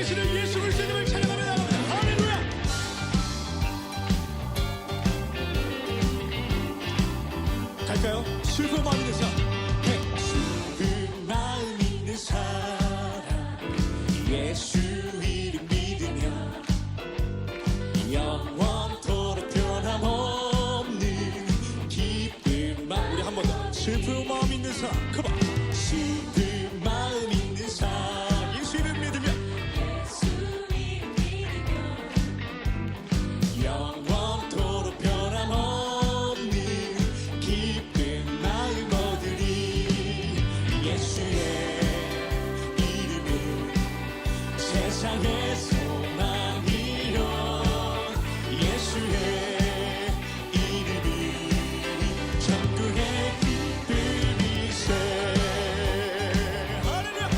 되시는 예수 그리스도를 찬양하며 나갑니다. 할렐루야. 갈까요? 슬픈 마음 있는 사람. 슬픈 마음 있는 사람 예수 이름 믿으며 영원토록 변함없는 기쁜 마음. 우리 한 번 더. 슬픈 마음 있는 사람. 컴온. 슬픈 마음 있는 사람 예수 이름 믿으며 영원토록 변함없는 기쁜 마음 얻으리. 예수의 이름은 세상의 소망이요 예수의 이름은 천국의 기쁨이세. 할렐루야.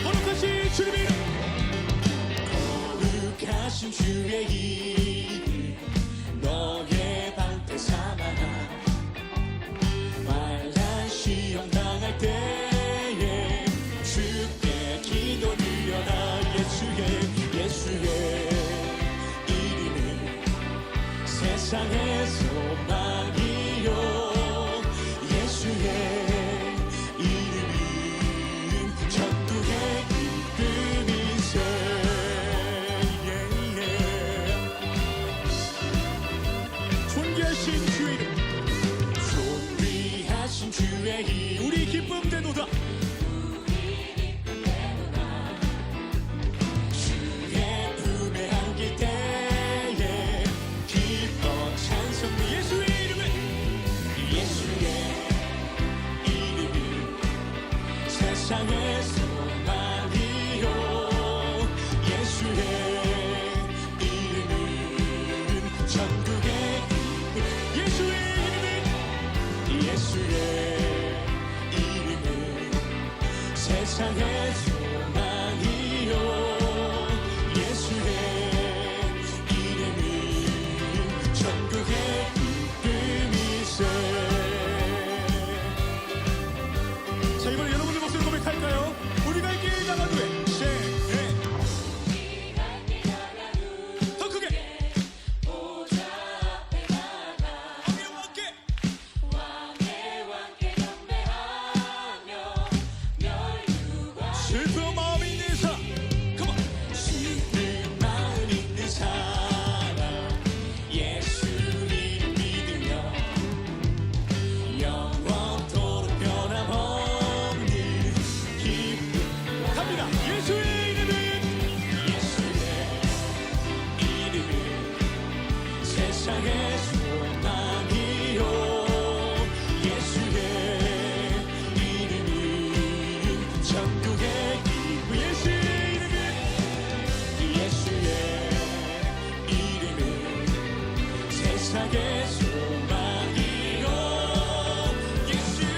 거룩하신 주님의 이름, 거룩하신 주의 이름 너의 방패 삼아라. 말란 시험 당할 때에 주께 기도 드려라. 예수의 이름은 세상의 소망이요 예수의 이름은 천국의 기쁨이세. 존귀하신 주의 이름, 존귀하신 주의 이름 우리 기쁨 되도다. 주의 품에 안길 때에 기뻐 찬송. 예수의 이름은 세상의 소망이요 예수의 이름은 천국의 기쁨. 예수의 이름은 세상의 소망이요 예수의 이름은 천국의 기쁨이세. 자, 이번에 여러분들 목소리 고백할까요? 우리가 이 길 나가도 돼. 더 크게. 슬픈 마음 있는 사람. Come on. 슬픈 마음 있는 사람 예수 이름 믿으며 영원토록 변함없는 기쁨. 갑니다. 예수의 이름은 세상의 소망이요 예수의 이름은 천국의 기쁨. 예수의 이름은 세상의 소망이요 예수의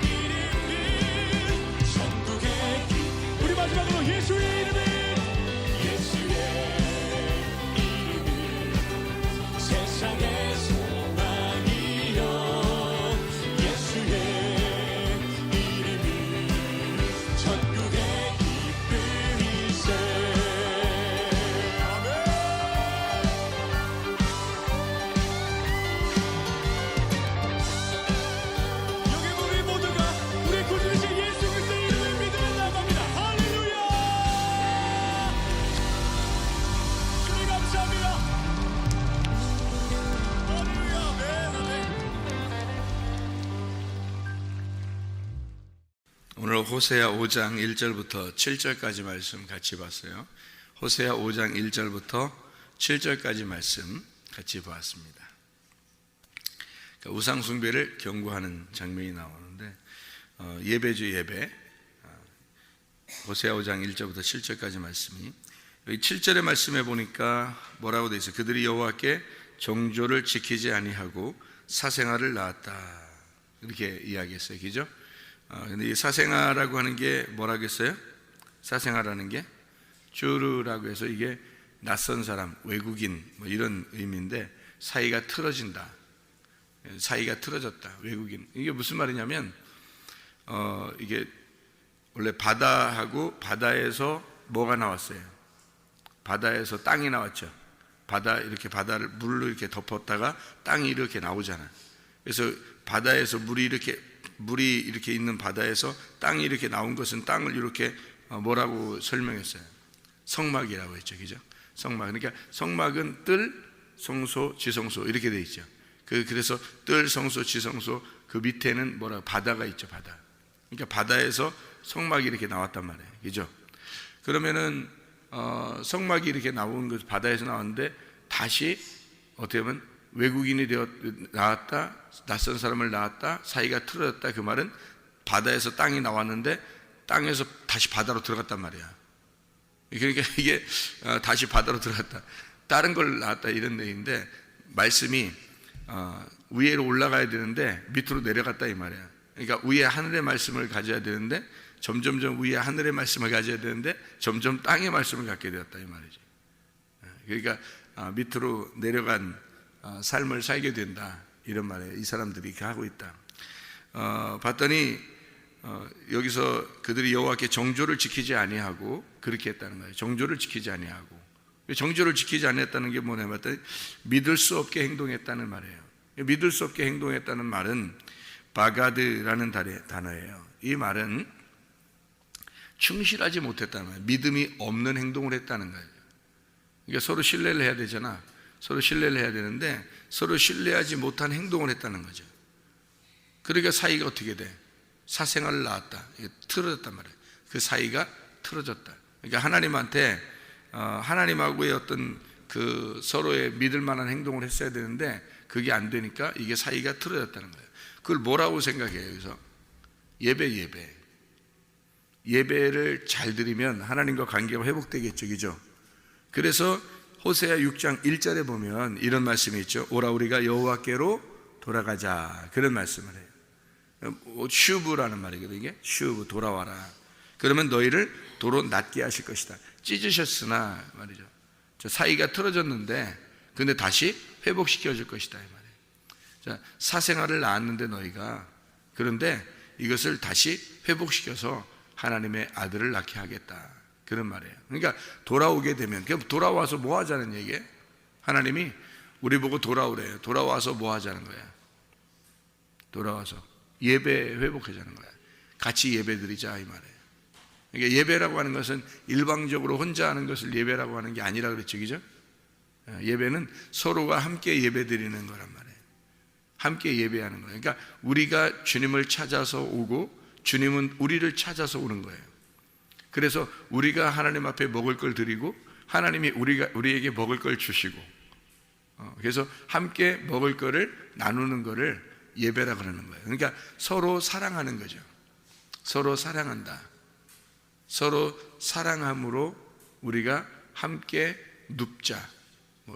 이름은 천국의 기쁨. 우리 마지막으로 예수의 이름은 세상의 소망이요 예수의 이름은 천국의 기쁨이세. 아멘. 여기 우리 모두가 우리 구주이신 예수 그리스도의 이름을 믿으며 나갑니다. 할렐루야. 주님 감사합니다. 할렐루야. 아멘. 아멘. 오늘 호세아 5장 1절부터 7절까지 말씀 같이 봤어요. 호세아 5장 1절부터 7절까지 말씀 같이 보았습니다. 그러니까 우상 숭배를 경고하는 장면이 나오는데 예배주 예배, 호세아 5장 1절부터 7절까지 말씀이, 여기 7절의 말씀에 보니까 뭐라고 되어 있어요? 그들이 여호와께 정조를 지키지 아니하고 사생아를 낳았다, 이렇게 이야기했어요. 그죠? 근데 이 사생아라고 하는 게 뭐라고 했어요? 사생아라는 게 주르라고 해서 이게 낯선 사람, 외국인 뭐 이런 의미인데, 사이가 틀어진다, 사이가 틀어졌다, 외국인. 이게 무슨 말이냐면 이게 원래 바다하고 바다에서 뭐가 나왔어요? 바다에서 땅이 나왔죠. 이렇게 바다를 물로 이렇게 덮었다가 땅이 이렇게 나오잖아요. 그래서 바다에서 물이 이렇게 있는 바다에서 땅이 이렇게 나온 것은 땅을 이렇게 뭐라고 설명했어요? 성막이라고 했죠. 그죠? 성막. 그러니까 성막은 뜰, 성소, 지성소 이렇게 돼 있죠. 그래서 뜰, 성소, 지성소 그 밑에는 바다가 있죠. 바다. 그러니까 바다에서 성막이 이렇게 나왔단 말이에요. 그죠? 그러면은 성막이 이렇게 나온 것 바다에서 나왔는데 다시 어떻게 보면 외국인이 나왔다, 낯선 사람을 낳았다, 사이가 틀어졌다. 그 말은 바다에서 땅이 나왔는데 땅에서 다시 바다로 들어갔단 말이야. 그러니까 이게 다시 바다로 들어갔다, 다른 걸 낳았다 이런 얘기인데, 말씀이 위로 올라가야 되는데 밑으로 내려갔다 이 말이야. 그러니까 위에 하늘의 말씀을 가져야 되는데 점점점 위에 하늘의 말씀을 가져야 되는데 점점 땅의 말씀을 갖게 되었다 이 말이지. 그러니까 밑으로 내려간 삶을 살게 된다 이런 말이에요. 이 사람들이 이렇게 하고 있다. 봤더니 여기서 그들이 여호와께 정조를 지키지 아니하고 그렇게 했다는 거예요. 정조를 지키지 아니하고. 정조를 지키지 아니했다는 게 뭐냐 봤더니 믿을 수 없게 행동했다는 말이에요. 믿을 수 없게 행동했다는 말은 바가드라는 단어예요. 이 말은 충실하지 못했다는 거예요. 믿음이 없는 행동을 했다는 거예요. 그러니까 서로 신뢰를 해야 되잖아. 서로 신뢰를 해야 되는데 서로 신뢰하지 못한 행동을 했다는 거죠. 그러니까 사이가 어떻게 돼? 사생활을 낳았다. 틀어졌단 말이에요. 그 사이가 틀어졌다. 그러니까 하나님하고의 어떤 그 서로의 믿을 만한 행동을 했어야 되는데 그게 안 되니까 이게 사이가 틀어졌다는 거예요. 그걸 뭐라고 생각해요? 그래서 예배를 잘 드리면 하나님과 관계가 회복되겠죠. 그죠? 그래서 호세아 6장 1절에 보면 이런 말씀이 있죠. 오라 우리가 여호와께로 돌아가자. 그런 말씀을 해요. 슈브라는 말이거든요. 이게 슈브, 돌아와라. 그러면 너희를 도로 낫게 하실 것이다. 찢으셨으나 말이죠. 저 사이가 틀어졌는데 근데 다시 회복시켜 줄 것이다 이 말이에요. 자, 사생활을 낳았는데 너희가, 그런데 이것을 다시 회복시켜서 하나님의 아들을 낳게 하겠다. 그런 말이에요. 그러니까 돌아오게 되면, 돌아와서 뭐 하자는 얘기예요? 하나님이 우리 보고 돌아오래요. 돌아와서 뭐 하자는 거야? 돌아와서 예배 회복하자는 거야. 같이 예배 드리자 이 말이에요. 그러니까 예배라고 하는 것은 일방적으로 혼자 하는 것을 예배라고 하는 게 아니라 그랬죠. 그죠? 예배는 서로가 함께 예배 드리는 거란 말이에요. 함께 예배하는 거예요. 그러니까 우리가 주님을 찾아서 오고 주님은 우리를 찾아서 오는 거예요. 그래서 우리가 하나님 앞에 먹을 걸 드리고 하나님이 우리에게 먹을 걸 주시고, 그래서 함께 먹을 거를 나누는 거를 예배라 그러는 거예요. 그러니까 서로 사랑하는 거죠. 서로 사랑한다. 서로 사랑함으로 우리가 함께 눕자.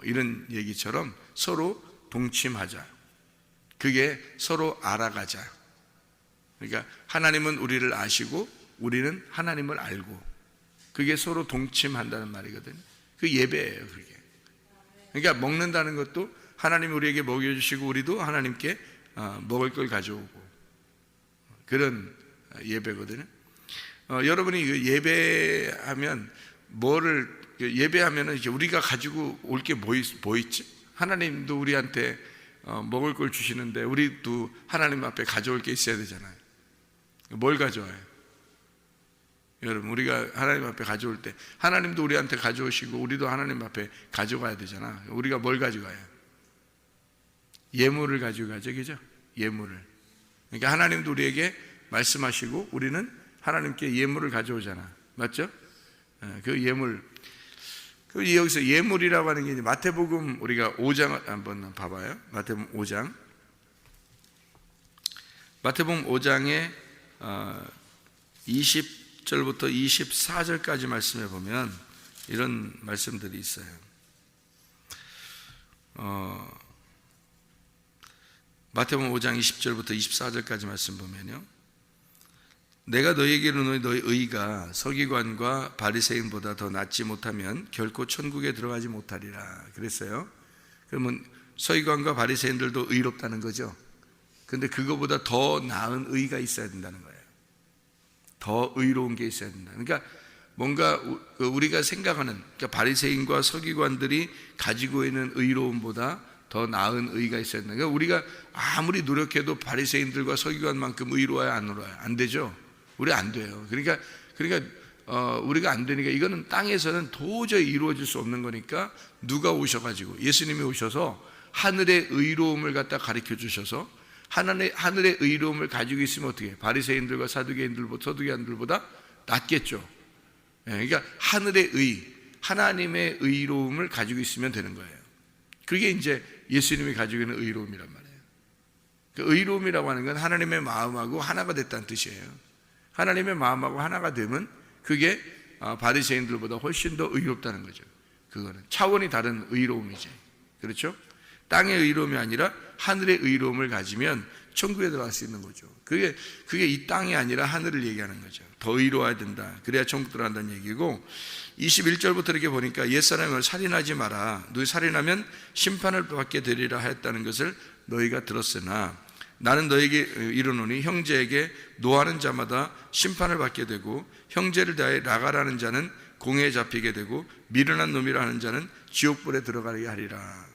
이런 얘기처럼 서로 동침하자. 그게 서로 알아가자. 그러니까 하나님은 우리를 아시고 우리는 하나님을 알고, 그게 서로 동침한다는 말이거든요. 그 예배예요. 그게. 그러니까 먹는다는 것도 하나님이 우리에게 먹여주시고 우리도 하나님께 먹을 걸 가져오고, 그런 예배거든요. 여러분이 예배하면 예배하면은 이제 우리가 가지고 올 게 뭐 있지? 하나님도 우리한테 먹을 걸 주시는데 우리도 하나님 앞에 가져올 게 있어야 되잖아요. 뭘 가져와요? 여러분, 우리가 하나님 앞에 가져올 때 하나님도 우리한테 가져오시고 우리도 하나님 앞에 가져가야 되잖아. 우리가 뭘 가져가요? 예물을 가지고 가죠. 그죠? 예물을. 그러니까 하나님도 우리에게 말씀하시고 우리는 하나님께 예물을 가져오잖아. 맞죠? 그 예물, 여기서 예물이라고 하는 게 이제 마태복음 우리가 5장 한번 봐봐요. 마태복음 5장. 마태복음 5장에 20절부터 24절까지 말씀해 보면 이런 말씀들이 있어요. 마태복음 5장 20절부터 24절까지 말씀 보면요, 내가 너희에게 이르노니 너희 의가 서기관과 바리새인보다 더 낫지 못하면 결코 천국에 들어가지 못하리라 그랬어요. 그러면 서기관과 바리새인들도 의롭다는 거죠. 근데 그거보다 더 나은 의가 있어야 된다는 거예요. 더 의로운 게 있어야 된다. 그러니까 뭔가 우리가 생각하는, 그러니까 바리새인과 서기관들이 가지고 있는 의로움보다 더 나은 의가 있어야 된다. 그러니까 우리가 아무리 노력해도 바리새인들과 서기관만큼 의로워야 안 의로워요? 안 되죠. 우리 안 돼요. 그러니까 우리가 안 되니까, 이거는 땅에서는 도저히 이루어질 수 없는 거니까 누가 오셔가지고, 예수님이 오셔서 하늘의 의로움을 갖다 가르쳐 주셔서, 하늘의 의로움을 가지고 있으면 어떻게 해요? 바리새인들과 서두개인들보다 낫겠죠. 그러니까 하늘의 하나님의 의로움을 가지고 있으면 되는 거예요. 그게 이제 예수님이 가지고 있는 의로움이란 말이에요. 그 의로움이라고 하는 건 하나님의 마음하고 하나가 됐다는 뜻이에요. 하나님의 마음하고 하나가 되면 그게 바리새인들보다 훨씬 더 의롭다는 거죠. 그거는 차원이 다른 의로움이지. 그렇죠? 땅의 의로움이 아니라 하늘의 의로움을 가지면 천국에 들어갈 수 있는 거죠. 그게 이 땅이 아니라 하늘을 얘기하는 거죠. 더 의로워야 된다. 그래야 천국 들어간다는 얘기고, 21절부터 이렇게 보니까 옛사람을 살인하지 마라. 너희 살인하면 심판을 받게 되리라 하였다는 것을 너희가 들었으나 나는 너에게 이르노니 형제에게 노하는 자마다 심판을 받게 되고, 형제를 대하여 나가라는 자는 공회에 잡히게 되고, 미련한 놈이라 하는 자는 지옥불에 들어가게 하리라.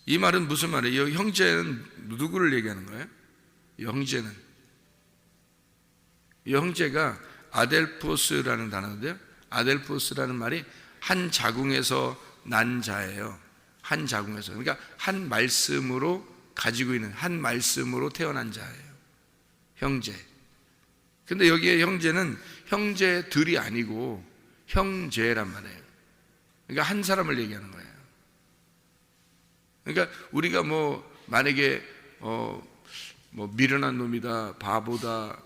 이 말은 무슨 말이에요? 형제는 누구를 얘기하는 거예요? 이 형제가 아델포스라는 단어인데요, 아델포스라는 말이 한 자궁에서 난 자예요. 한 자궁에서, 그러니까 한 말씀으로 가지고 있는, 한 말씀으로 태어난 자예요. 형제. 근데 여기에 형제는 형제들이 아니고 형제란 말이에요. 그러니까 한 사람을 얘기하는 거예요. 그러니까 우리가 만약에 미련한 놈이다, 바보다,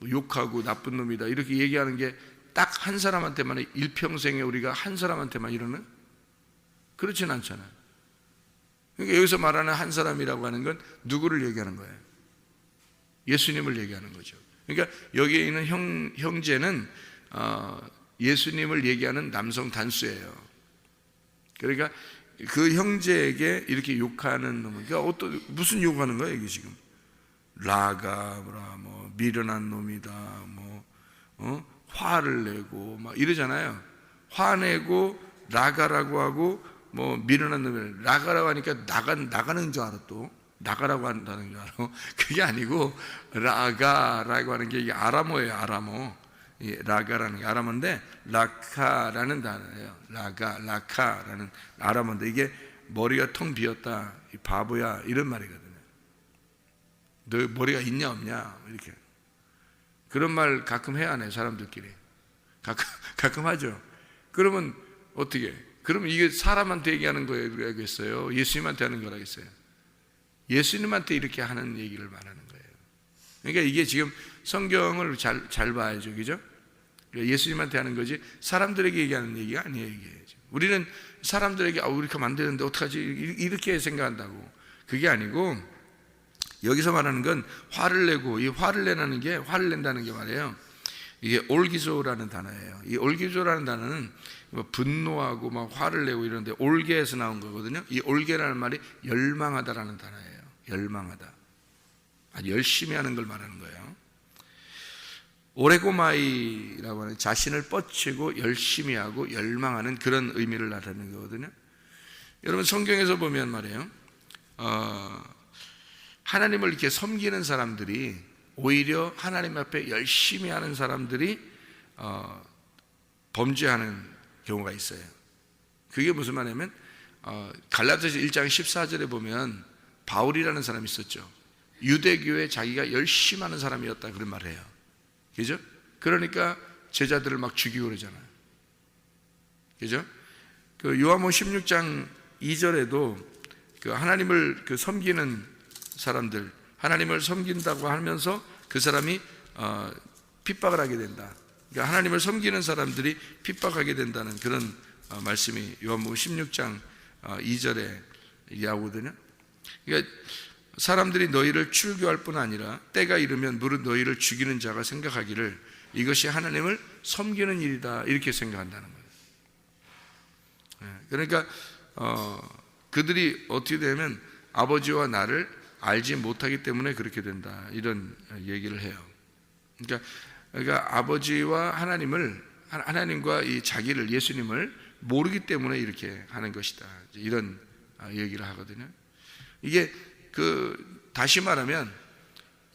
욕하고 나쁜 놈이다 이렇게 얘기하는 게 딱 한 사람한테만, 일평생에 우리가 한 사람한테만 이러는? 그렇진 않잖아요. 그러니까 여기서 말하는 한 사람이라고 하는 건 누구를 얘기하는 거예요? 예수님을 얘기하는 거죠. 그러니까 여기에 있는 형제는 예수님을 얘기하는 남성 단수예요. 그러니까 그 형제에게 이렇게 욕하는 놈은, 그러니까 무슨 욕하는 거예요, 이게 지금? 라가, 미련한 놈이다, 화를 내고, 막 이러잖아요. 화내고, 라가라고 하고, 미련한 놈이라. 라가라고 하니까 나가는 줄 알아, 또. 나가라고 한다는 줄 알아. 그게 아니고, 라가라고 하는 게 이게 아람어예요, 아람어. 라가라는 게 아람어인데, 라카라는 단어예요. 라카라는 아람어인데, 이게 머리가 텅 비었다, 바보야, 이런 말이거든요. 너 머리가 있냐 없냐 이렇게. 그런 말 가끔 해야 하네, 사람들끼리. 가끔 하죠. 그러면 어떻게? 그러면 이게 사람한테 얘기하는 거라겠어요? 예수님한테 하는 거라겠어요? 예수님한테 이렇게 하는 얘기를 말하는 거예요. 그러니까 이게 지금 성경을 잘 봐야죠, 그죠? 그러니까 예수님한테 하는 거지 사람들에게 얘기하는 얘기가 아니에요. 이게 우리는 사람들에게 우리 하면 안 되는데 어떡하지 이렇게 생각한다고. 그게 아니고, 여기서 말하는 건 화를 내고, 이 화를 내는 게, 화를 낸다는 게 말이에요, 이게 올기조라는 단어예요. 이 올기조라는 단어는 분노하고 막 화를 내고 이러는데 올게에서 나온 거거든요. 이 올게라는 말이 열망하다라는 단어예요. 열망하다, 아주 열심히 하는 걸 말하는 거예요. 오레고마이라고 하는 자신을 뻗치고 열심히 하고 열망하는 그런 의미를 나타내는 거거든요. 여러분 성경에서 보면 말이에요, 하나님을 이렇게 섬기는 사람들이, 오히려 하나님 앞에 열심히 하는 사람들이 범죄하는 경우가 있어요. 그게 무슨 말이냐면, 갈라디아서 1장 14절에 보면 바울이라는 사람이 있었죠. 유대교에 자기가 열심히 하는 사람이었다, 그런 말을 해요. 그죠? 그러니까 제자들을 막 죽이고 그러잖아요. 그죠? 그 요한복음 16장 2절에도 그 하나님을 섬기는 사람들, 하나님을 섬긴다고 하면서 그 사람이 핍박을 하게 된다. 그러니까 하나님을 섬기는 사람들이 핍박하게 된다는 그런 말씀이 요한복음 16장 2절에 얘기하거든요. 그러니까 사람들이 너희를 출교할 뿐 아니라 때가 이르면 무릇 너희를 죽이는 자가 생각하기를 이것이 하나님을 섬기는 일이다, 이렇게 생각한다는 거예요. 그러니까 그들이 어떻게 되면 아버지와 나를 알지 못하기 때문에 그렇게 된다, 이런 얘기를 해요. 그러니까 아버지와 하나님과 이 자기를, 예수님을 모르기 때문에 이렇게 하는 것이다, 이런 얘기를 하거든요. 이게 다시 말하면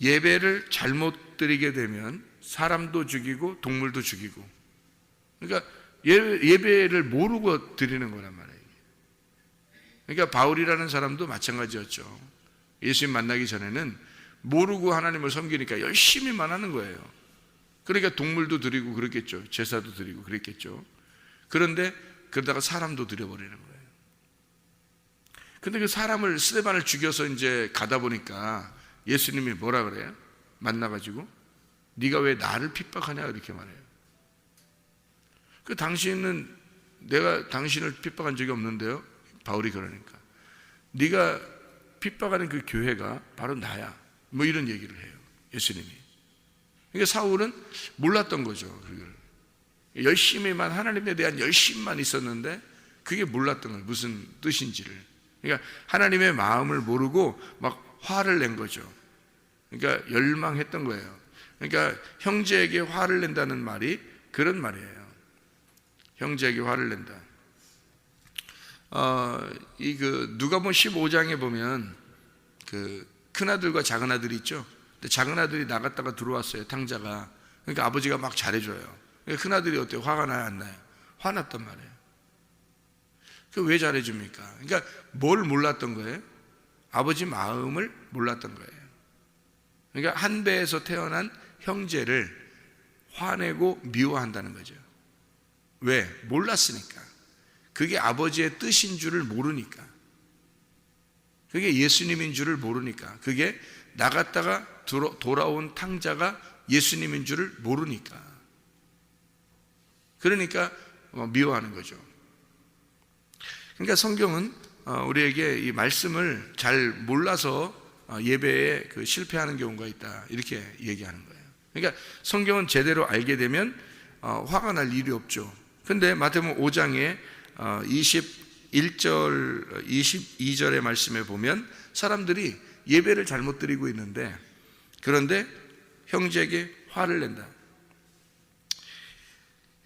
예배를 잘못 드리게 되면 사람도 죽이고 동물도 죽이고, 그러니까 예배를 모르고 드리는 거란 말이에요. 그러니까 바울이라는 사람도 마찬가지였죠. 예수님 만나기 전에는 모르고 하나님을 섬기니까 열심히만 하는 거예요. 그러니까 동물도 드리고 그랬겠죠. 제사도 드리고 그랬겠죠. 그런데 그러다가 사람도 드려버리는 거예요. 근데 그 사람을, 스데반을 죽여서 이제 가다 보니까 예수님이 뭐라 그래요? 만나가지고 네가 왜 나를 핍박하냐, 이렇게 말해요. 당신은, 내가 당신을 핍박한 적이 없는데요. 바울이 그러니까 네가 핍박하는 그 교회가 바로 나야, 뭐 이런 얘기를 해요, 예수님이. 그러니까 사울은 몰랐던 거죠. 그걸 열심히만, 하나님에 대한 열심만 있었는데 그게 몰랐던 거예요, 무슨 뜻인지를. 그러니까 하나님의 마음을 모르고 막 화를 낸 거죠. 그러니까 열망했던 거예요. 그러니까 형제에게 화를 낸다는 말이 그런 말이에요. 형제에게 화를 낸다. 누가복음 15장에 보면 큰 아들과 작은 아들이 있죠. 근데 작은 아들이 나갔다가 들어왔어요, 탕자가. 그러니까 아버지가 막 잘해줘요. 그러니까 큰 아들이 어때요? 화가 나요, 안 나요? 화났단 말이에요. 왜 잘해줍니까? 그러니까 뭘 몰랐던 거예요? 아버지 마음을 몰랐던 거예요. 그러니까 한 배에서 태어난 형제를 화내고 미워한다는 거죠. 왜? 몰랐으니까. 그게 아버지의 뜻인 줄을 모르니까. 그게 예수님인 줄을 모르니까. 그게 나갔다가 돌아온 탕자가 예수님인 줄을 모르니까. 그러니까 미워하는 거죠. 그러니까 성경은 우리에게 이 말씀을 잘 몰라서 예배에 실패하는 경우가 있다, 이렇게 얘기하는 거예요. 그러니까 성경은 제대로 알게 되면 화가 날 일이 없죠. 근데 마태복음 5장에 21절, 22절의 말씀에 보면 사람들이 예배를 잘못 드리고 있는데, 그런데 형제에게 화를 낸다.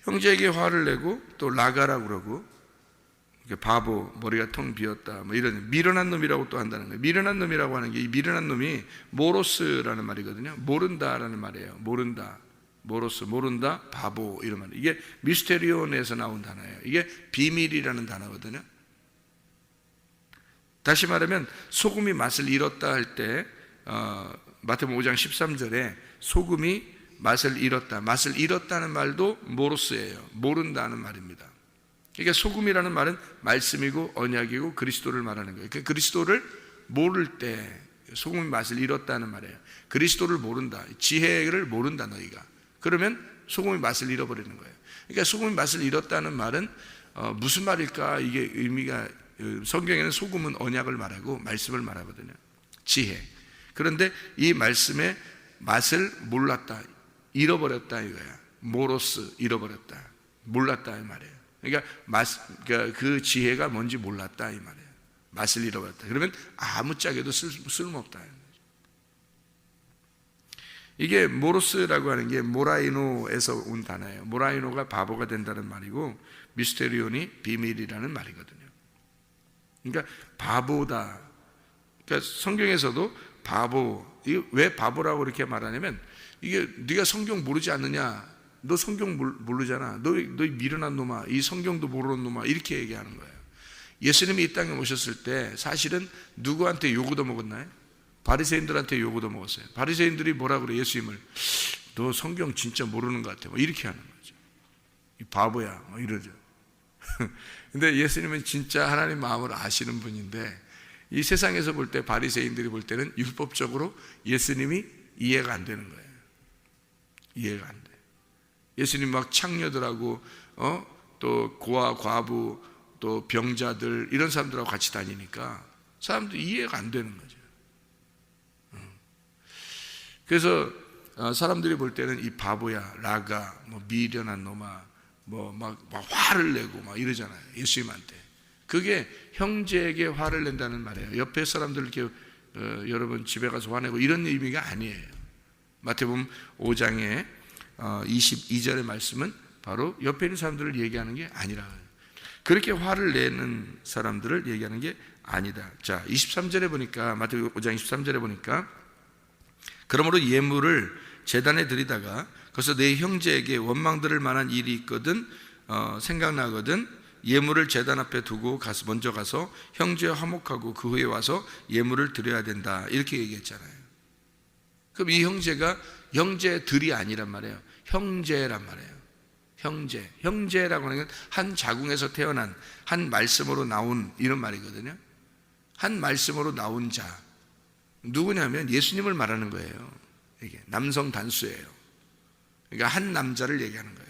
형제에게 화를 내고 또 라가라고 그러고, 바보, 머리가 텅 비었다, 뭐 이런 미련한 놈이라고 또 한다는 거예요. 미련한 놈이라고 하는 게, 이 미련한 놈이 모로스라는 말이거든요. 모른다라는 말이에요. 모른다, 모로스, 모른다, 바보, 이런 말. 이게 미스테리온에서 나온 단어예요. 이게 비밀이라는 단어거든요. 다시 말하면 소금이 맛을 잃었다 할 때 마태복음 5장 13절에 소금이 맛을 잃었다, 맛을 잃었다는 말도 모로스예요. 모른다는 말입니다. 그러니까 소금이라는 말은 말씀이고 언약이고 그리스도를 말하는 거예요. 그러니까 그리스도를 모를 때 소금이 맛을 잃었다는 말이에요. 그리스도를 모른다, 지혜를 모른다 너희가. 그러면 소금이 맛을 잃어버리는 거예요. 그러니까 소금이 맛을 잃었다는 말은 무슨 말일까? 이게 의미가, 성경에는 소금은 언약을 말하고 말씀을 말하거든요. 지혜. 그런데 이 말씀의 맛을 몰랐다, 잃어버렸다 이거야. 모로스, 잃어버렸다, 몰랐다 이 말이에요. 그러니까 그 지혜가 뭔지 몰랐다 이 말이에요. 맛을 잃어버렸다. 그러면 아무짝에도 쓸모없다. 이게 모로스라고 하는 게 모라이노에서 온 단어예요. 모라이노가 바보가 된다는 말이고, 미스테리온이 비밀이라는 말이거든요. 그러니까 바보다. 그러니까 성경에서도 바보, 이게 왜 바보라고 이렇게 말하냐면, 이게 네가 성경 모르지 않느냐, 너 성경 모르잖아, 너 미련한 놈아, 이 성경도 모르는 놈아, 이렇게 얘기하는 거예요. 예수님이 이 땅에 오셨을 때 사실은 누구한테 요구도 먹었나요? 바리새인들한테 요구도 먹었어요. 바리새인들이 뭐라 그래? 예수님을, 너 성경 진짜 모르는 것 같아, 뭐 이렇게 하는 거죠. 이 바보야, 뭐 이러죠. 근데 예수님은 진짜 하나님 마음을 아시는 분인데, 이 세상에서 볼 때, 바리새인들이 볼 때는 율법적으로 예수님이 이해가 안 되는 거예요. 이해가 안 돼. 예수님 막 창녀들하고 또 고아, 과부, 또 병자들, 이런 사람들하고 같이 다니니까 사람들이 이해가 안 되는 거죠. 그래서 사람들이 볼 때는 이 바보야, 라가, 뭐 미련한 놈아, 뭐 막 화를 내고 막 이러잖아요, 예수님한테. 그게 형제에게 화를 낸다는 말이에요. 옆에 사람들 이렇게 여러분 집에 가서 화내고 이런 의미가 아니에요. 마태복음 5장의 22절의 말씀은 바로 옆에 있는 사람들을 얘기하는 게 아니라, 그렇게 화를 내는 사람들을 얘기하는 게 아니다. 자, 23절에 보니까, 마태복음 5장 23절에 보니까, 그러므로 예물을 제단에 드리다가 그래서 내 형제에게 원망 들을 만한 일이 있거든, 생각나거든 예물을 제단 앞에 두고 먼저 가서 형제와 화목하고 그 후에 와서 예물을 드려야 된다, 이렇게 얘기했잖아요. 그럼 이 형제가 형제들이 아니란 말이에요. 형제란 말이에요. 형제라고 하는 건 한 자궁에서 태어난, 한 말씀으로 나온, 이런 말이거든요. 한 말씀으로 나온 자, 누구냐면 예수님을 말하는 거예요. 이게 남성 단수예요. 그러니까 한 남자를 얘기하는 거예요.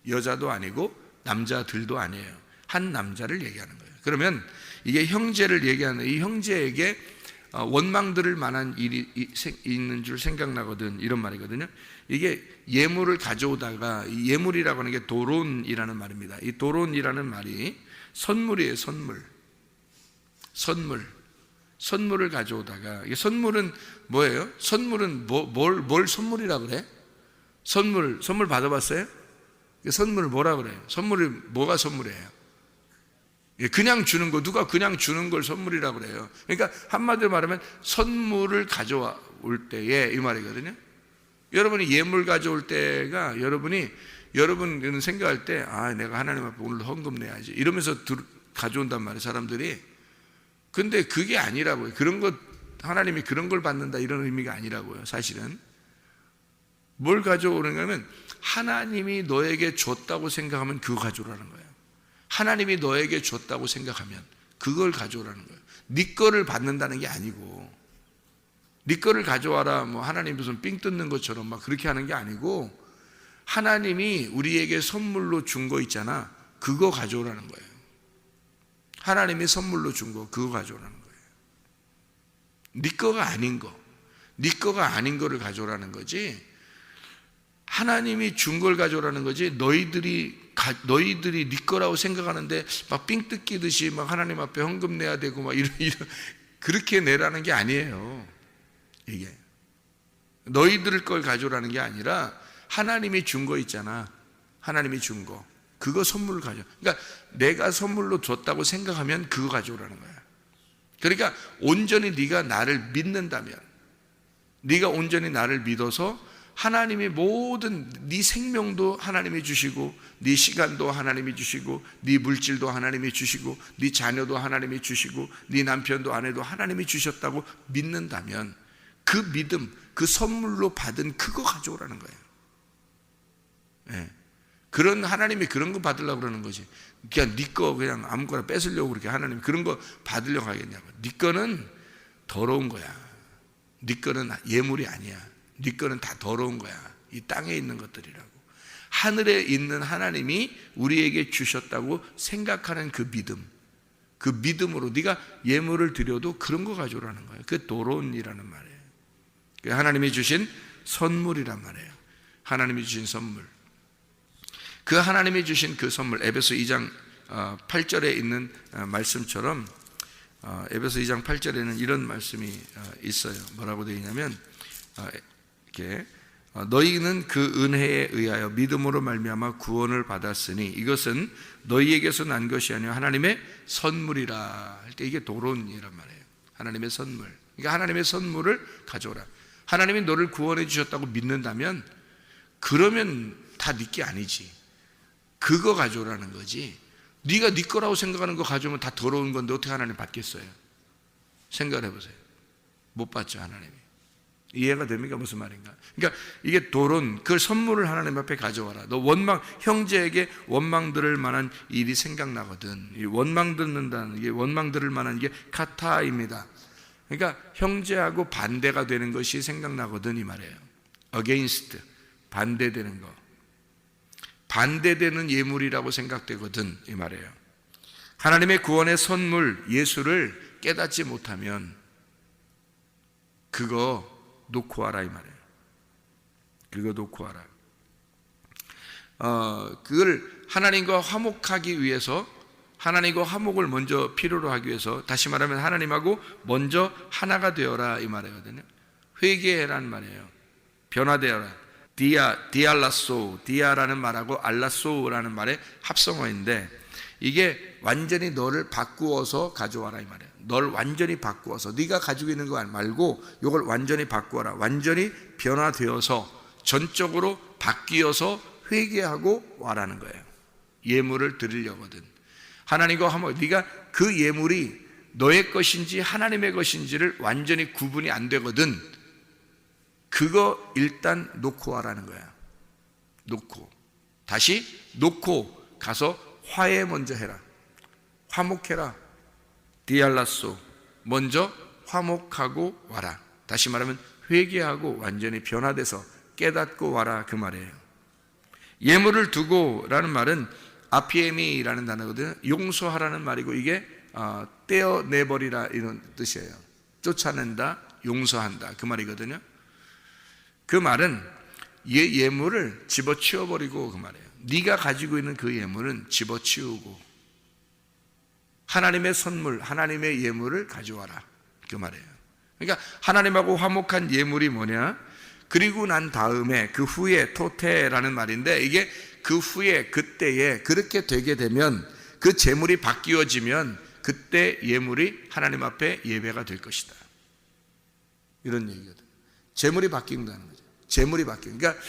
여자도 아니고 남자들도 아니에요. 한 남자를 얘기하는 거예요. 그러면 이게 형제를 얘기하는, 이 형제에게 원망 들을 만한 일이 있는 줄 생각나거든, 이런 말이거든요. 이게 예물을 가져오다가, 이 예물이라고 하는 게 도론이라는 말입니다. 이 도론이라는 말이 선물이에요. 선물을 가져오다가, 이게 선물은 뭐예요? 선물은 뭘 선물이라고 그래? 선물 받아봤어요? 선물을 뭐라 그래요? 선물이 뭐가 선물이에요? 그냥 주는 거, 누가 그냥 주는 걸 선물이라고 그래요. 그러니까 한마디로 말하면 선물을 가져올 때에, 이 말이거든요. 여러분이 예물 가져올 때가, 여러분은 생각할 때, 내가 하나님 앞에 오늘 헌금 내야지, 이러면서 가져온단 말이에요, 사람들이. 근데 그게 아니라고요. 그런 것, 하나님이 그런 걸 받는다, 이런 의미가 아니라고요. 사실은 뭘 가져오는가 하면, 하나님이 너에게 줬다고 생각하면 그거 가져오라는 거예요. 하나님이 너에게 줬다고 생각하면 그걸 가져오라는 거예요. 네 거를 받는다는 게 아니고, 네 거를 가져와라, 뭐 하나님 무슨 삥 뜯는 것처럼 막 그렇게 하는 게 아니고, 하나님이 우리에게 선물로 준 거 있잖아, 그거 가져오라는 거예요. 하나님이 선물로 준 거, 그거 가져오라는 거예요. 네 거가 아닌 거, 네 거가 아닌 거를 가져오라는 거지, 하나님이 준 걸 가져오라는 거지, 너희들이 네 거라고 생각하는데 막 삥 뜯기듯이 막 하나님 앞에 헌금 내야 되고 막 이런 그렇게 내라는 게 아니에요. 이게 너희들 걸 가져오라는 게 아니라, 하나님이 준 거 있잖아, 하나님이 준 거, 그거 선물을 가져. 그러니까 내가 선물로 줬다고 생각하면 그거 가져오라는 거야. 그러니까 온전히 네가 나를 믿는다면, 네가 온전히 나를 믿어서 하나님이 모든, 네 생명도 하나님이 주시고, 네 시간도 하나님이 주시고, 네 물질도 하나님이 주시고, 네 자녀도 하나님이 주시고, 네 남편도 아내도 하나님이 주셨다고 믿는다면, 그 믿음, 그 선물로 받은 그거 가져오라는 거예요. 네. 그런, 하나님이 그런 거 받으려고 그러는 거지. 그냥 네 거 그냥 아무거나 뺏으려고 그렇게 하나님이 그런 거 받으려고 하겠냐고. 네 거는 더러운 거야. 네 거는 예물이 아니야. 네 거는 다 더러운 거야. 이 땅에 있는 것들이라고. 하늘에 있는 하나님이 우리에게 주셨다고 생각하는 그 믿음, 그 믿음으로 네가 예물을 드려도 그런 거 가져오라는 거예요. 그게 도론이라는 말이에요. 하나님이 주신 선물이란 말이에요. 하나님이 주신 선물. 그 하나님이 주신 그 선물, 에베소 2장 8절에 있는 말씀처럼, 에베소 2장 8절에는 이런 말씀이 있어요. 뭐라고 되어 있냐면, 이렇게 너희는 그 은혜에 의하여 믿음으로 말미암아 구원을 받았으니 이것은 너희에게서 난 것이 아니라 하나님의 선물이라 할 때, 이게 도론이란 말이에요. 하나님의 선물. 그러니까 하나님의 선물을 가져오라. 하나님이 너를 구원해 주셨다고 믿는다면, 그러면 다 네 게 아니지. 그거 가져오라는 거지. 네가 네 거라고 생각하는 거 가져오면 다 더러운 건데 어떻게 하나님 받겠어요? 생각을 해보세요. 못 받죠, 하나님이. 이해가 됩니까? 무슨 말인가? 그러니까 이게 도론, 그 선물을 하나님 앞에 가져와라. 너 형제에게 원망 들을 만한 일이 생각나거든. 이 원망 듣는다는, 이게 원망 들을 만한 게 카타입니다. 그러니까 형제하고 반대가 되는 것이 생각나거든, 이 말이에요. against, 반대되는 거. 반대되는 예물이라고 생각되거든, 이 말이에요. 하나님의 구원의 선물, 예수를 깨닫지 못하면 그거 놓고 와라, 이 말이에요. 그거 놓고 와라. 그걸 하나님과 화목하기 위해서 하나님과 화목을 먼저 필요로 하기 위해서, 다시 말하면 하나님하고 먼저 하나가 되어라 이 말이거든요. 회개라는 말이에요. 변화되어라. 디알라소, 디아라는 말하고 알라소라는 말의 합성어인데, 이게 완전히 너를 바꾸어서 가져와라 이 말이에요. 널 완전히 바꾸어서, 네가 가지고 있는 거 말고 이걸 완전히 바꾸어라. 완전히 변화되어서 전적으로 바뀌어서 회개하고 와라는 거예요. 예물을 드리려거든. 하나님과 화목, 네가 그 예물이 너의 것인지 하나님의 것인지를 완전히 구분이 안 되거든. 그거 일단 놓고 와라는 거야. 놓고, 다시 놓고 가서 화해 먼저 해라. 화목해라. 디알라소, 먼저 화목하고 와라. 다시 말하면 회개하고 완전히 변화돼서 깨닫고 와라 그 말이에요. 예물을 두고 라는 말은 아피에미라는 단어거든요. 용서하라는 말이고, 이게 떼어내버리라 이런 뜻이에요. 쫓아낸다, 용서한다 그 말이거든요. 그 말은 예물을 집어치워버리고 그 말이에요. 네가 가지고 있는 그 예물은 집어치우고 하나님의 선물, 하나님의 예물을 가져와라 그 말이에요. 그러니까 하나님하고 화목한 예물이 뭐냐? 그리고 난 다음에, 그 후에, 토테라는 말인데, 이게 그 후에, 그때에 그렇게 되게 되면, 그 재물이 바뀌어지면 그때 예물이 하나님 앞에 예배가 될 것이다, 이런 얘기거든. 재물이 바뀐다는 거죠. 재물이 바뀌는. 그러니까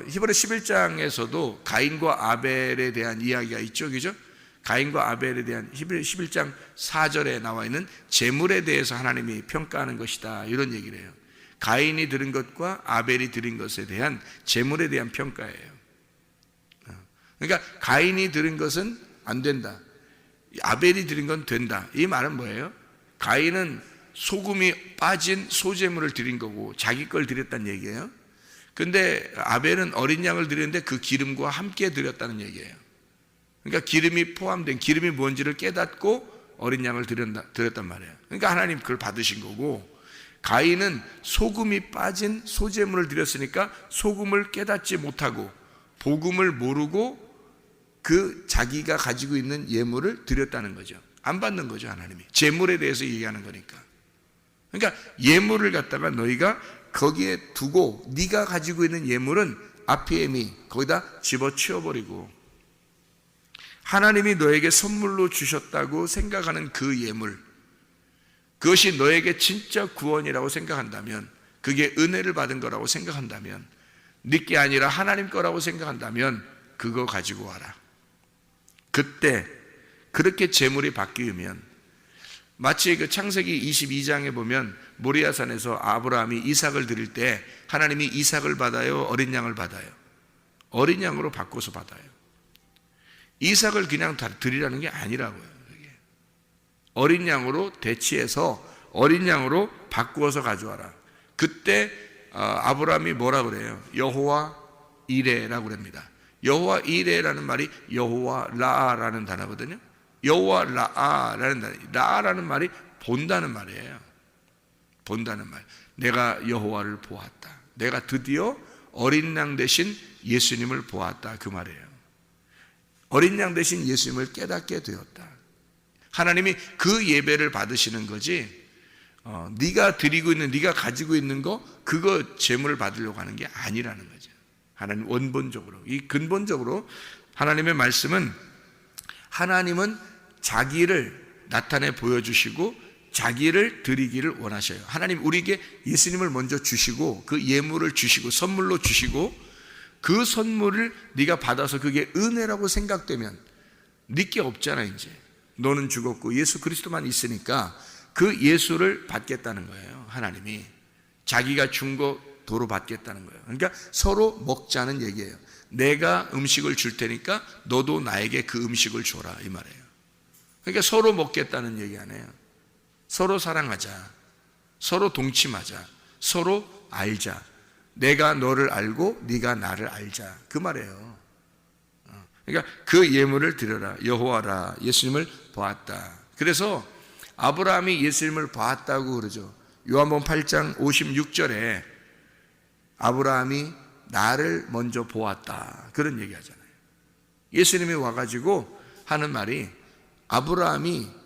히브리 11장에서도 가인과 아벨에 대한 이야기가 있죠, 그죠? 가인과 아벨에 대한 히브리 11장 4절에 나와 있는 재물에 대해서 하나님이 평가하는 것이다, 이런 얘기를 해요. 가인이 드린 것과 아벨이 드린 것에 대한 재물에 대한 평가예요. 그러니까 가인이 드린 것은 안 된다, 아벨이 드린 건 된다. 이 말은 뭐예요? 가인은 소금이 빠진 소재물을 드린 거고 자기 걸 드렸다는 얘기예요. 근데 아벨은 어린 양을 드렸는데 그 기름과 함께 드렸다는 얘기예요. 그러니까 기름이 포함된, 기름이 뭔지를 깨닫고 어린 양을 드렸단 말이에요. 그러니까 하나님 그걸 받으신 거고, 가인은 소금이 빠진 소재물을 드렸으니까 소금을 깨닫지 못하고 복음을 모르고 그 자기가 가지고 있는 예물을 드렸다는 거죠. 안 받는 거죠, 하나님이. 재물에 대해서 얘기하는 거니까. 그러니까 예물을 갖다가 너희가 거기에 두고, 네가 가지고 있는 예물은 아피에미, 거기다 집어치워버리고, 하나님이 너에게 선물로 주셨다고 생각하는 그 예물, 그것이 너에게 진짜 구원이라고 생각한다면, 그게 은혜를 받은 거라고 생각한다면, 네게 아니라 하나님 거라고 생각한다면 그거 가지고 와라. 그때 그렇게 재물이 바뀌면, 마치 그 창세기 22장에 보면 모리아산에서 아브라함이 이삭을 드릴 때 하나님이 이삭을 받아요, 어린 양을 받아요? 어린 양으로 바꿔서 받아요. 이삭을 그냥 다 드리라는 게 아니라고요. 어린 양으로 대치해서 어린 양으로 바꾸어서 가져와라. 그때 아브라함이 뭐라 그래요? 여호와 이레라고 그럽니다. 여호와 이레라는 말이 여호와 라라는 단어거든요. 여호와 라라는 단어, 라라는 말이 본다는 말이에요. 본다는 말. 내가 여호와를 보았다. 내가 드디어 어린 양 대신 예수님을 보았다, 그 말이에요. 어린 양 대신 예수님을 깨닫게 되었다. 하나님이 그 예배를 받으시는 거지, 네가 드리고 있는, 네가 가지고 있는 거, 그거 재물을 받으려고 하는 게 아니라는 거죠. 하나님 원본적으로, 이 근본적으로 하나님의 말씀은, 하나님은 자기를 나타내 보여주시고 자기를 드리기를 원하셔요. 하나님 우리에게 예수님을 먼저 주시고 그 예물을 주시고 선물로 주시고, 그 선물을 네가 받아서 그게 은혜라고 생각되면, 네게 없잖아. 이제 너는 죽었고 예수 그리스도만 있으니까 그 예수를 받겠다는 거예요. 하나님이 자기가 준 거 도로 받겠다는 거예요. 그러니까 서로 먹자는 얘기예요. 내가 음식을 줄 테니까 너도 나에게 그 음식을 줘라, 이 말이에요. 그러니까 서로 먹겠다는 얘기 아니에요. 서로 사랑하자, 서로 동침하자, 서로 알자. 내가 너를 알고 네가 나를 알자, 그 말이에요. 그러니까 그 예물을 드려라. 여호와라, 예수님을 보았다. 그래서 아브라함이 예수님을 보았다고 그러죠. 요한복음 8장 56절에 아브라함이 나를 먼저 보았다, 그런 얘기 하잖아요. 예수님이 와가지고 하는 말이,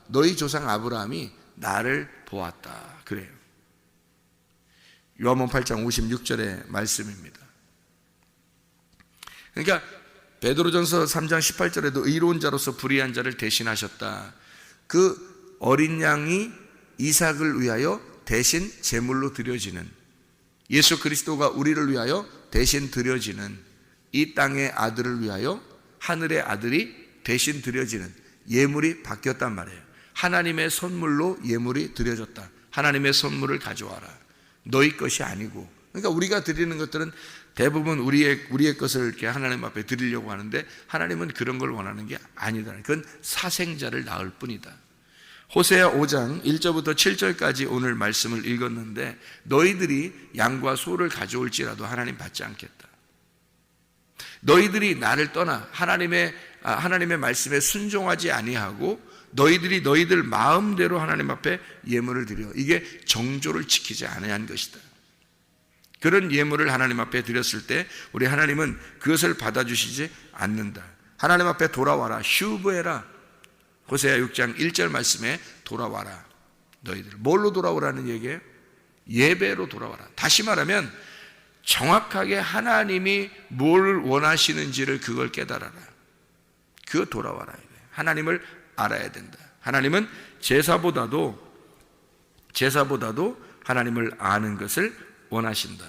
너희 조상 아브라함이 나를 보았다 그래요. 요한복음 8장 56절의 말씀입니다. 그러니까 베드로전서 3장 18절에도 의로운 자로서 불의한 자를 대신하셨다. 그 어린 양이 이삭을 위하여 대신 제물로 드려지는, 예수 그리스도가 우리를 위하여 대신 드려지는, 이 땅의 아들을 위하여 하늘의 아들이 대신 드려지는 예물이 바뀌었단 말이에요. 하나님의 선물로 예물이 드려졌다. 하나님의 선물을 가져와라. 너희 것이 아니고. 그러니까 우리가 드리는 것들은 대부분 우리의 것을 이렇게 하나님 앞에 드리려고 하는데, 하나님은 그런 걸 원하는 게 아니다. 그건 사생자를 낳을 뿐이다. 호세아 5장 1절부터 7절까지 오늘 말씀을 읽었는데, 너희들이 양과 소를 가져올지라도 하나님 받지 않겠다. 너희들이 나를 떠나 하나님의 말씀에 순종하지 아니하고 너희들이 너희들 마음대로 하나님 앞에 예물을 드려, 이게 정조를 지키지 아니한 것이다. 그런 예물을 하나님 앞에 드렸을 때 우리 하나님은 그것을 받아주시지 않는다. 하나님 앞에 돌아와라, 슈브해라. 호세아 6장 1절 말씀에 돌아와라. 너희들 뭘로 돌아오라는 얘기예요? 예배로 돌아와라. 다시 말하면 정확하게 하나님이 뭘 원하시는지를 그걸 깨달아라. 그거 돌아와라. 하나님을 알아야 된다. 하나님은 제사보다도 하나님을 아는 것을 원하신다.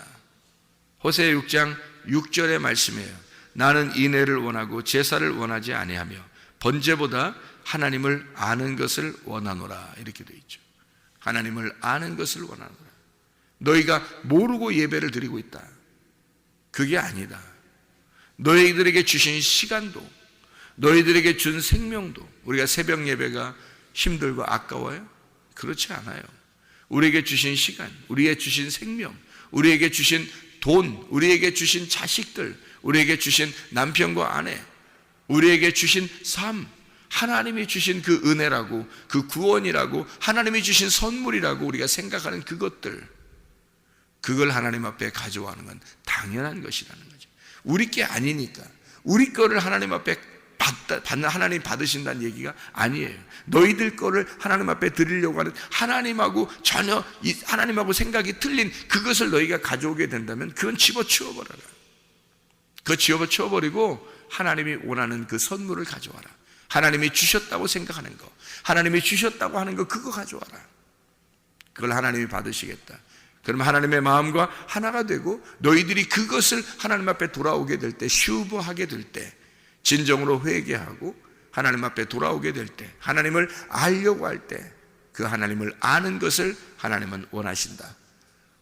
호세아 6장 6절의 말씀이에요. 나는 인애를 원하고 제사를 원하지 아니하며 번제보다 하나님을 아는 것을 원하노라. 이렇게 되어 있죠. 하나님을 아는 것을 원하노라. 너희가 모르고 예배를 드리고 있다. 그게 아니다. 너희들에게 주신 시간도, 너희들에게 준 생명도, 우리가 새벽 예배가 힘들고 아까워요? 그렇지 않아요. 우리에게 주신 시간, 우리에게 주신 생명, 우리에게 주신 돈, 우리에게 주신 자식들, 우리에게 주신 남편과 아내, 우리에게 주신 삶, 하나님이 주신 그 은혜라고, 그 구원이라고, 하나님이 주신 선물이라고 우리가 생각하는 그것들, 그걸 하나님 앞에 가져가는 건 당연한 것이라는 거죠. 우리 게 아니니까. 우리 거를 하나님 앞에 하나님 받으신다는 얘기가 아니에요. 너희들 거를 하나님 앞에 드리려고 하는, 하나님하고 전혀 하나님하고 생각이 틀린 그것을 너희가 가져오게 된다면 그건 집어치워버려라. 그거 집어치워버리고 하나님이 원하는 그 선물을 가져와라. 하나님이 주셨다고 생각하는 거, 하나님이 주셨다고 하는 거, 그거 가져와라. 그걸 하나님이 받으시겠다. 그러면 하나님의 마음과 하나가 되고 너희들이 그것을 하나님 앞에 돌아오게 될 때, 슈브하게 될 때, 진정으로 회개하고 하나님 앞에 돌아오게 될 때, 하나님을 알려고 할 때 그 하나님을 아는 것을 하나님은 원하신다.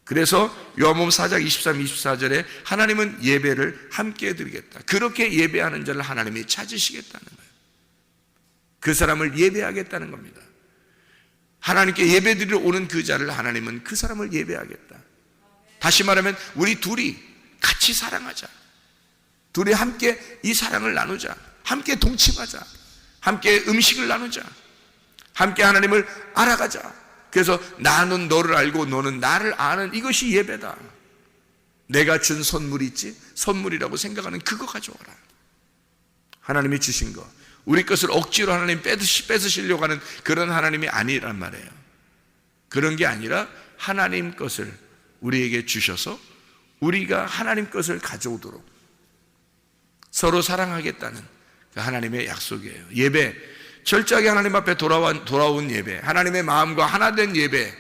그래서 요한복음 4장 23, 24절에 하나님은 예배를 함께 드리겠다. 그렇게 예배하는 자를 하나님이 찾으시겠다는 거예요. 그 사람을 예배하겠다는 겁니다. 하나님께 예배드리러 오는 그 자를 하나님은 그 사람을 예배하겠다. 다시 말하면 우리 둘이 같이 사랑하자. 둘이 함께 이 사랑을 나누자. 함께 동침하자. 함께 음식을 나누자. 함께 하나님을 알아가자. 그래서 나는 너를 알고 너는 나를 아는, 이것이 예배다. 내가 준 선물이 있지, 선물이라고 생각하는 그거 가져와라. 하나님이 주신 거, 우리 것을 억지로 하나님 뺏으시려고 하는 그런 하나님이 아니란 말이에요. 그런 게 아니라 하나님 것을 우리에게 주셔서 우리가 하나님 것을 가져오도록 서로 사랑하겠다는 하나님의 약속이에요. 예배, 철저하게 하나님 앞에 돌아온 예배, 하나님의 마음과 하나 된 예배,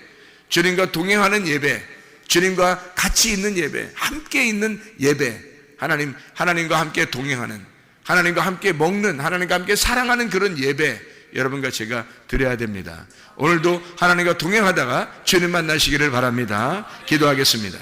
주님과 동행하는 예배, 주님과 같이 있는 예배, 함께 있는 예배, 하나님과 함께 동행하는, 하나님과 함께 먹는, 하나님과 함께 사랑하는 그런 예배, 여러분과 제가 드려야 됩니다. 오늘도 하나님과 동행하다가 주님 만나시기를 바랍니다. 기도하겠습니다.